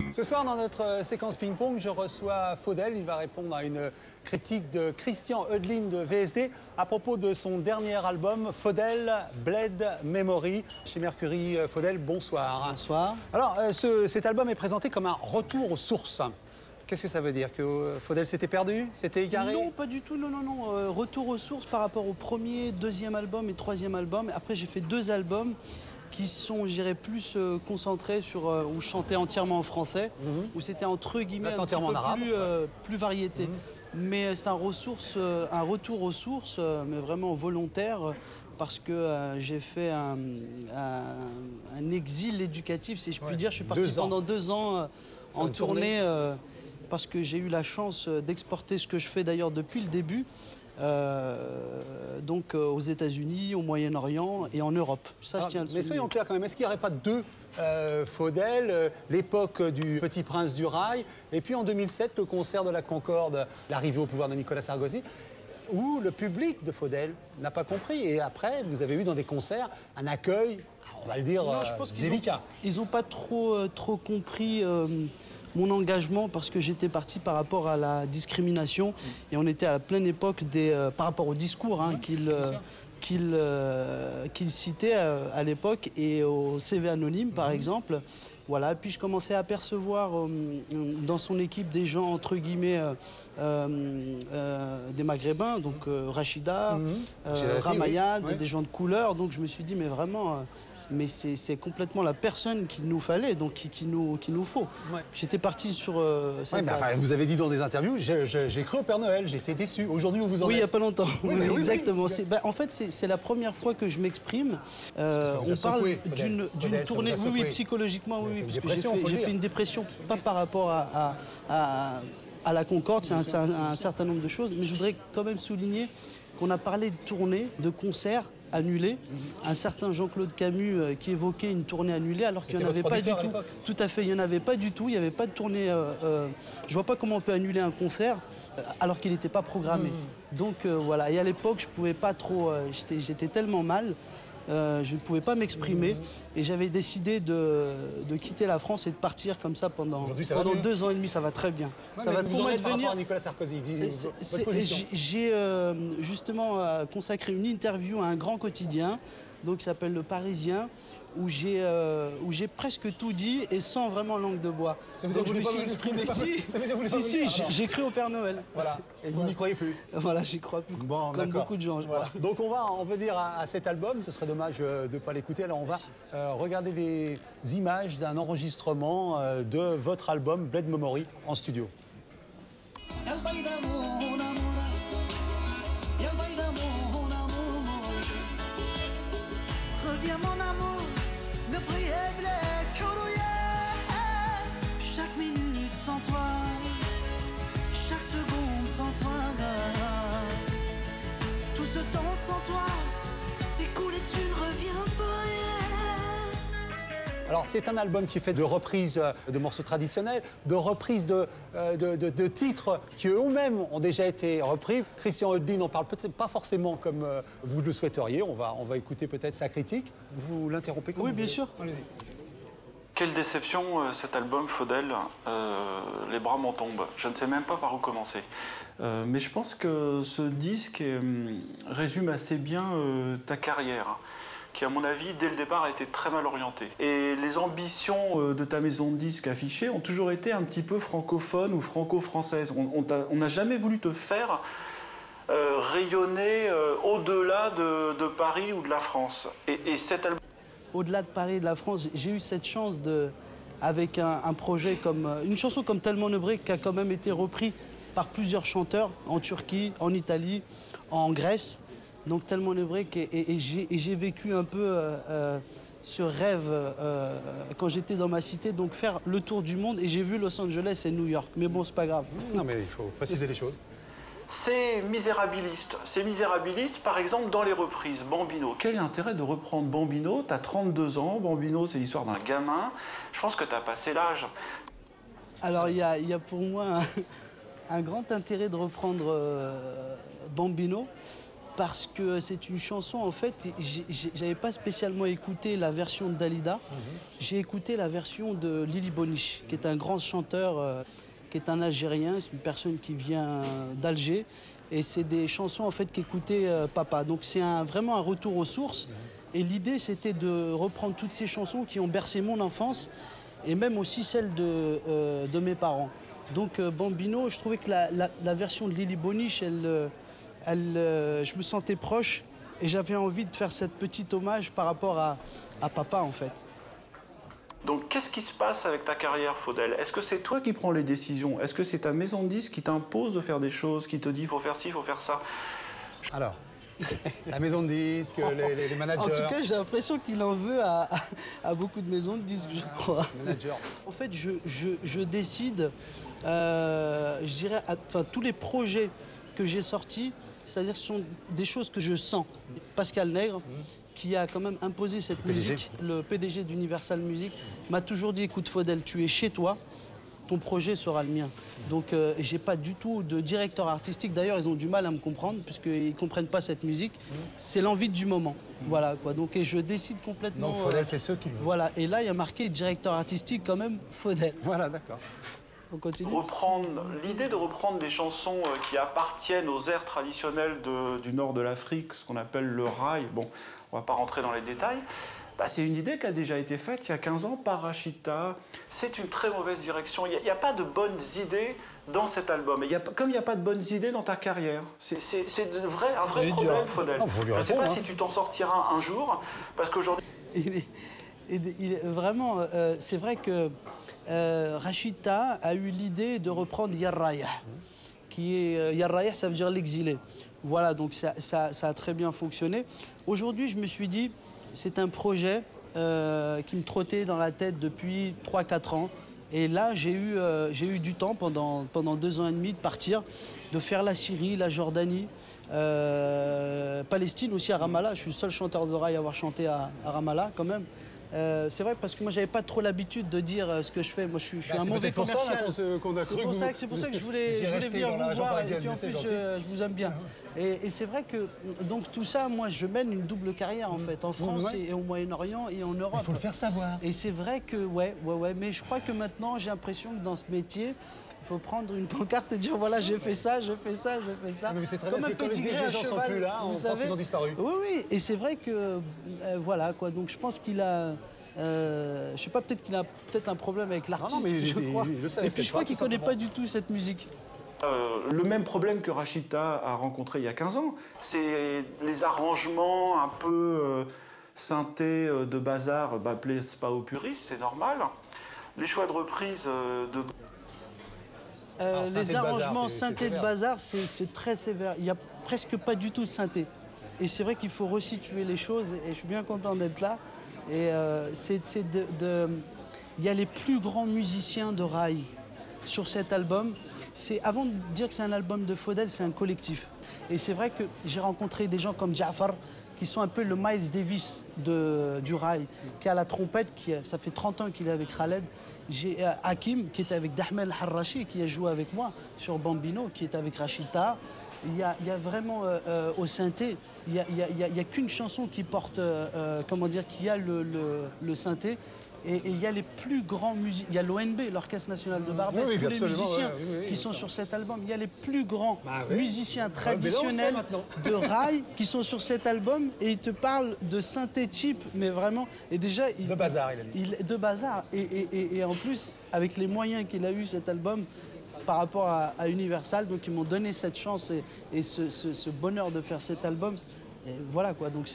Ce soir, dans notre séquence ping-pong, je reçois Faudel. Il va répondre à une critique de Christian Eudlin de VSD à propos de son dernier album, Faudel Bled Memory. Chez Mercury, Faudel, bonsoir. Bonsoir. Alors, cet album est présenté comme un retour aux sources. Qu'est-ce que ça veut dire? Que Faudel s'était perdu? S'était égaré? Non, pas du tout, non. Retour aux sources par rapport au premier, deuxième album et troisième album. Après, j'ai fait 2 albums qui sont, je dirais, plus concentrés sur où je chantais entièrement en français, où c'était entre guillemets un petit peu plus variété. Mais c'est un retour aux sources, mais vraiment volontaire, parce que j'ai fait un exil éducatif, si je puis dire. Je suis parti pendant 2 ans en tournée, parce que j'ai eu la chance d'exporter ce que je fais d'ailleurs depuis le début. Donc aux États-Unis, au Moyen-Orient et en Europe. Ça, je tiens à le souligner. Mais soyons clairs quand même, est-ce qu'il n'y aurait pas 2 Faudel, l'époque du Petit Prince du Rail, et puis en 2007, le concert de la Concorde, l'arrivée au pouvoir de Nicolas Sarkozy, où le public de Faudel n'a pas compris. Et après, vous avez eu dans des concerts un accueil, on va le dire, délicat. Ils n'ont pas trop compris mon engagement, parce que j'étais parti par rapport à la discrimination et on était à la pleine époque par rapport au discours qu'il citait à l'époque et au CV anonyme par exemple. Voilà, puis je commençais à apercevoir dans son équipe des gens entre guillemets des Maghrébins, donc Rachida, Ramayad, des gens de couleur, donc je me suis dit mais vraiment mais c'est complètement la personne qu'il nous fallait, donc qu'il nous faut. Ouais. J'étais parti sur cette base. Vous avez dit dans des interviews, j'ai cru au Père Noël, j'étais déçu. Aujourd'hui, où vous en êtes? Oui, il n'y a pas longtemps. Oui, exactement. En fait, c'est la première fois que je m'exprime. On parle d'une tournée, psychologiquement, oui, parce que j'ai fait une dépression, pas par rapport à la Concorde, c'est un certain nombre de choses, mais je voudrais quand même souligner qu'on a parlé de tournée, de concerts annulés. Un certain Jean-Claude Camus qui évoquait une tournée annulée alors qu'il n'y en avait pas du tout. Tout à fait, il n'y en avait pas du tout, il n'y avait pas de tournée. Je ne vois pas comment on peut annuler un concert alors qu'il n'était pas programmé. Donc voilà, et à l'époque, je ne pouvais pas trop, j'étais tellement mal. Je ne pouvais pas m'exprimer et j'avais décidé de quitter la France et de partir comme ça pendant 2 ans et demi. Ça va très bien. Ouais, ça va pour moi devenir. À Nicolas Sarkozy, j'ai justement consacré une interview à un grand quotidien, donc qui s'appelle Le Parisien, où j'ai presque tout dit et sans vraiment langue de bois. Ça veut dire que je me suis exprimé. Si, j'ai cru au Père Noël. Voilà. Et vous n'y croyez plus? Voilà, j'y crois plus. Bon, comme beaucoup de gens. Voilà. Donc on va en venir à cet album. Ce serait dommage de ne pas l'écouter. Alors on va regarder des images d'un enregistrement de votre album Bled Memory en studio. Reviens mon amour, ne prie et blesse, chaque minute sans toi, chaque seconde sans toi, tout ce temps sans toi, s'écoule et tu ne reviens pas. Alors c'est un album qui est fait de reprises de morceaux traditionnels, de reprises de titres qui eux-mêmes ont déjà été repris. Christian Eudlin n'en parle peut-être pas forcément comme vous le souhaiteriez. On va écouter peut-être sa critique. Vous l'interrompez comme vous voulez. Oui, bien sûr. Quelle déception cet album, Faudel. Les bras m'en tombent. Je ne sais même pas par où commencer. Mais je pense que ce disque résume assez bien ta carrière, qui, à mon avis, dès le départ, a été très mal orientée. Et les ambitions de ta maison de disques affichées ont toujours été un petit peu francophones ou franco-françaises. On n'a jamais voulu te faire rayonner au-delà de Paris ou de la France. Et cet album... Au-delà de Paris et de la France, j'ai eu cette chance avec un projet comme... Une chanson comme Tellement Nebré, qui a quand même été repris par plusieurs chanteurs en Turquie, en Italie, en Grèce. Donc Tellement Nebré, et j'ai vécu un peu ce rêve quand j'étais dans ma cité, donc faire le tour du monde, et j'ai vu Los Angeles et New York. Mais bon, c'est pas grave. Non, mais il faut préciser les choses. C'est misérabiliste. C'est misérabiliste, par exemple, dans les reprises. Bambino. Quel est l'intérêt de reprendre Bambino? T'as 32 ans. Bambino, c'est l'histoire d'un gamin. Je pense que t'as passé l'âge. Alors, il y a pour moi un grand intérêt de reprendre Bambino. parce que c'est une chanson, en fait, j'avais pas spécialement écouté la version de Dalida, j'ai écouté la version de Lili Boniche, qui est un grand chanteur, qui est un Algérien, c'est une personne qui vient d'Alger, et c'est des chansons, en fait, qu'écoutait papa. Donc c'est vraiment un retour aux sources, et l'idée, c'était de reprendre toutes ces chansons qui ont bercé mon enfance, et même aussi celle de mes parents. Donc Bambino, je trouvais que la version de Lili Boniche, je me sentais proche et j'avais envie de faire cette petite hommage par rapport à papa, en fait. Donc qu'est-ce qui se passe avec ta carrière, Faudel? Est-ce que c'est toi qui prends les décisions? Est-ce que c'est ta maison de disques qui t'impose de faire des choses, qui te dit il faut faire ci, il faut faire ça? Alors, la maison de disques, les managers... En tout cas, j'ai l'impression qu'il en veut à beaucoup de maisons de disques, je crois. En fait, je décide, je dirais, enfin, tous les projets que j'ai sortis, c'est-à-dire que ce sont des choses que je sens. Pascal Nègre, qui a quand même imposé cette musique, le PDG d'Universal Music, m'a toujours dit, écoute Faudel, tu es chez toi, ton projet sera le mien. Donc j'ai pas du tout de directeur artistique. D'ailleurs, ils ont du mal à me comprendre, puisqu'ils comprennent pas cette musique. C'est l'envie du moment. Voilà, quoi. Donc, et je décide complètement... Donc Faudel fait ce qu'il veut. Voilà, et là, il y a marqué directeur artistique quand même, Faudel. Voilà, d'accord. On continue. L'idée de reprendre des chansons qui appartiennent aux airs traditionnels du nord de l'Afrique, ce qu'on appelle le raï, bon, on va pas rentrer dans les détails, bah, c'est une idée qui a déjà été faite il y a 15 ans par Rachita. C'est une très mauvaise direction. Il n'y a pas de bonnes idées dans cet album. Comme il n'y a pas de bonnes idées dans ta carrière. C'est un vrai problème, Faudel. Je ne sais pas si tu t'en sortiras un jour, parce qu'aujourd'hui... Vraiment, c'est vrai que Rachita a eu l'idée de reprendre Yarraya, qui est Yarraya, ça veut dire l'exilé. Voilà, donc ça a très bien fonctionné. Aujourd'hui, je me suis dit, c'est un projet qui me trottait dans la tête depuis 3-4 ans. Et là, j'ai eu du temps pendant 2 ans et demi de partir, de faire la Syrie, la Jordanie, Palestine aussi à Ramallah. Je suis le seul chanteur de raï à avoir chanté à Ramallah quand même. C'est vrai parce que moi j'avais pas trop l'habitude de dire ce que je fais. Moi je suis un mauvais commercial. C'est pour ça que je voulais venir vous voir et puis en plus je vous aime bien. Et c'est vrai que donc tout ça, moi je mène une double carrière en fait, en France et au Moyen-Orient et en Europe. Il faut le faire savoir. Et c'est vrai que ouais, mais je crois que maintenant j'ai l'impression que dans ce métier, il faut prendre une pancarte et dire voilà, j'ai fait ça, j'ai fait ça, j'ai fait ça. Mais c'est très comme bien, un petit gré à les gens cheval, sont plus là, on pense qu'ils ont disparu. Oui, et c'est vrai que voilà quoi. Donc je pense qu'il a, je sais pas, peut-être qu'il a un problème avec l'artiste, je crois. Et puis je crois qu'il connaît pas du tout cette musique. Le même problème que Rachita a rencontré il y a 15 ans, c'est les arrangements un peu synthés de bazar, plaisent pas aux puristes, c'est normal. Les choix de reprise de... les arrangements synthés de bazar, c'est très sévère. Il n'y a presque pas du tout de synthé. Et c'est vrai qu'il faut resituer les choses et je suis bien content d'être là. Et il y a les plus grands musiciens de raï sur cet album. Avant de dire que c'est un album de Faudel, c'est un collectif. Et c'est vrai que j'ai rencontré des gens comme Jafar, qui sont un peu le Miles Davis du raï, qui a la trompette, ça fait 30 ans qu'il est avec Khaled. J'ai Hakim, qui est avec Dahmel Harrachi, qui a joué avec moi sur Bambino, qui est avec Rachita. Il y a vraiment au synthé, il y a qu'une chanson qui porte, comment dire, qui a le synthé. Et il y a les plus grands musiciens, il y a l'ONB, l'Orchestre National de Barbès, tous les musiciens qui sont sur cet album. Il y a les plus grands musiciens traditionnels de raï qui sont sur cet album et ils te parlent de synthé cheap, mais vraiment. Et déjà, de bazar, il a dit. De bazar. Et en plus, avec les moyens qu'il a eu cet album par rapport à Universal, donc ils m'ont donné cette chance et ce bonheur de faire cet album. Et voilà quoi, donc je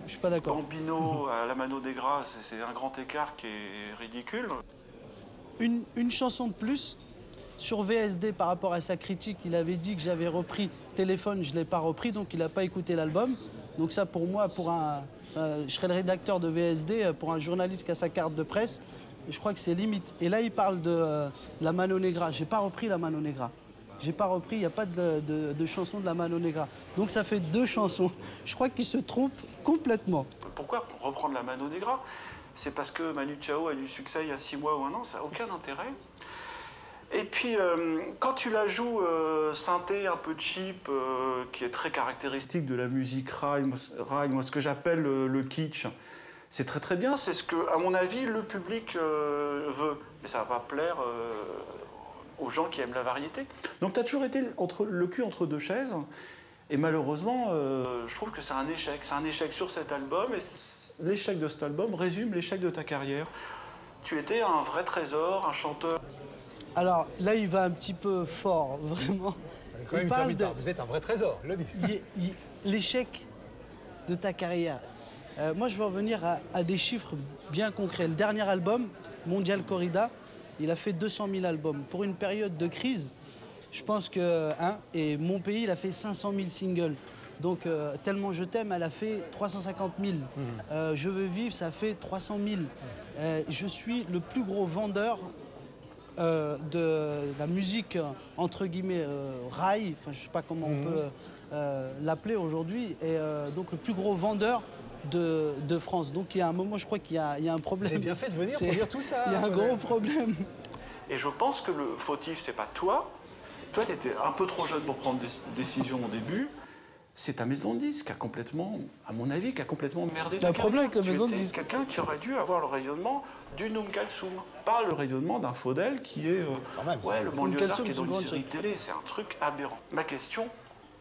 suis pas d'accord. Bambino à la Mano des Gras, c'est un grand écart qui est ridicule. Une chanson de plus sur VSD par rapport à sa critique, il avait dit que j'avais repris Téléphone, je ne l'ai pas repris, donc il n'a pas écouté l'album. Donc ça pour moi, je serais le rédacteur de VSD, pour un journaliste qui a sa carte de presse, je crois que c'est limite. Et là il parle de la Mano Negra, j'ai pas repris la Mano Negra. J'ai pas repris, il n'y a pas de chanson de la Mano Negra. Donc ça fait 2 chansons. Je crois qu'il se trompe complètement. Pourquoi reprendre la Mano Negra? C'est parce que Manu Chao a du succès il y a 6 mois ou 1 an, ça n'a aucun intérêt. Et puis, quand tu la joues synthé un peu cheap, qui est très caractéristique de la musique rail, moi ce que j'appelle le kitsch, c'est très très bien, c'est ce que, à mon avis, le public veut. Mais ça va pas plaire aux gens qui aiment la variété. Donc tu as toujours été le cul entre deux chaises, et malheureusement, je trouve que c'est un échec. C'est un échec sur cet album, et l'échec de cet album résume l'échec de ta carrière. Tu étais un vrai trésor, un chanteur. Alors là, il va un petit peu fort, vraiment. Il parle de... Vous êtes un vrai trésor, le dit. L'échec de ta carrière. Moi, je veux revenir à des chiffres bien concrets. Le dernier album, Mondial Corrida, il a fait 200 000 albums. Pour une période de crise, je pense que... et Mon Pays, il a fait 500 000 singles. Donc, Tellement je t'aime, elle a fait 350 000. Je veux vivre, ça fait 300 000. Je suis le plus gros vendeur de la musique, entre guillemets, rail, enfin je ne sais pas comment on peut l'appeler aujourd'hui, et donc le plus gros vendeur de France. Donc il y a un moment, je crois qu'il y a un problème. C'est bien fait de venir pour dire tout ça. Il y a un gros problème. Et je pense que le fautif, c'est pas toi. Toi, tu étais un peu trop jeune pour prendre des décisions au début. C'est ta maison de disques qui a complètement, à mon avis, qui a complètement merdé. Il y a un problème avec la maison de disques. Quelqu'un qui aurait dû avoir le rayonnement d'une Kalsoum. Pas le rayonnement d'un Faudel qui est le banlieusard qui est dans une série télé. C'est un truc aberrant. Ma question,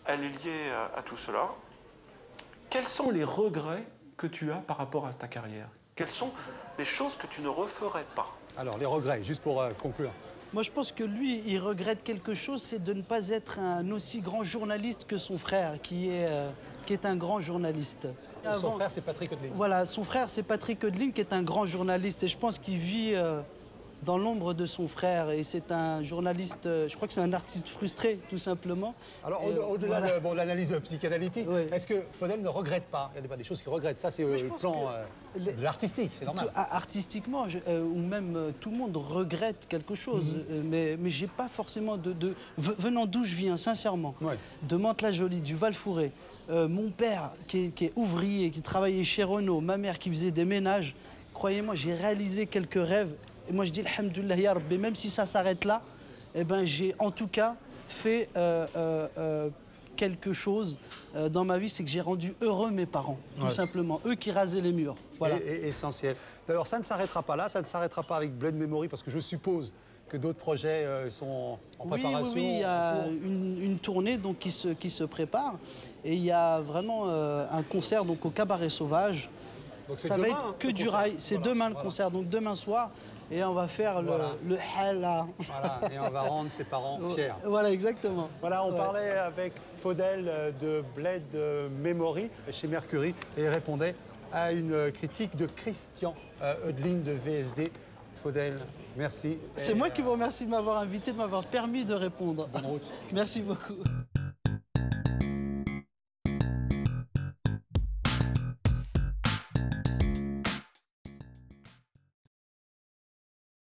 elle est liée à tout cela. Quels sont les regrets que tu as par rapport à ta carrière? Quelles sont les choses que tu ne referais pas? Alors, les regrets, juste pour conclure. Moi, je pense que lui, il regrette quelque chose, c'est de ne pas être un aussi grand journaliste que son frère, qui est un grand journaliste. Son frère, c'est Patrick Odeling. Voilà, son frère, c'est Patrick Odeling, qui est un grand journaliste. Et je pense qu'il vit dans l'ombre de son frère. Et c'est un journaliste, je crois que c'est un artiste frustré, tout simplement. Alors, au-delà de l'analyse psychanalytique, est-ce que Faudel ne regrette pas? Il y a pas des choses qu'il regrette. Ça, c'est le plan de l'artistique, c'est normal. Artistiquement, ou même tout le monde regrette quelque chose. Mais j'ai pas forcément venant d'où je viens, sincèrement, de Mantes-la-Jolie, du Val-Fouré, mon père qui est ouvrier, qui travaillait chez Renault, ma mère qui faisait des ménages, croyez-moi, j'ai réalisé quelques rêves. Et moi, je dis, alhamdoulilah, ya Rabbi, même si ça s'arrête là, eh ben, j'ai en tout cas fait quelque chose dans ma vie, c'est que j'ai rendu heureux mes parents, tout simplement. Eux qui rasaient les murs. Voilà. C'est essentiel. Alors, ça ne s'arrêtera pas là, ça ne s'arrêtera pas avec Blood Memory, parce que je suppose que d'autres projets sont en préparation. Oui, il y a une tournée donc, qui se prépare. Et il y a vraiment un concert donc, au Cabaret Sauvage. Donc ça va être que du rail. C'est demain le concert, donc demain soir. Et on va faire le hala. Voilà, et on va rendre ses parents fiers. Voilà, exactement. Voilà, on parlait avec Faudel de Blood Memory chez Mercury et il répondait à une critique de Christian Odeling de VSD. Faudel, merci. C'est moi qui vous remercie de m'avoir invité, de m'avoir permis de répondre. Bonne route. Merci beaucoup.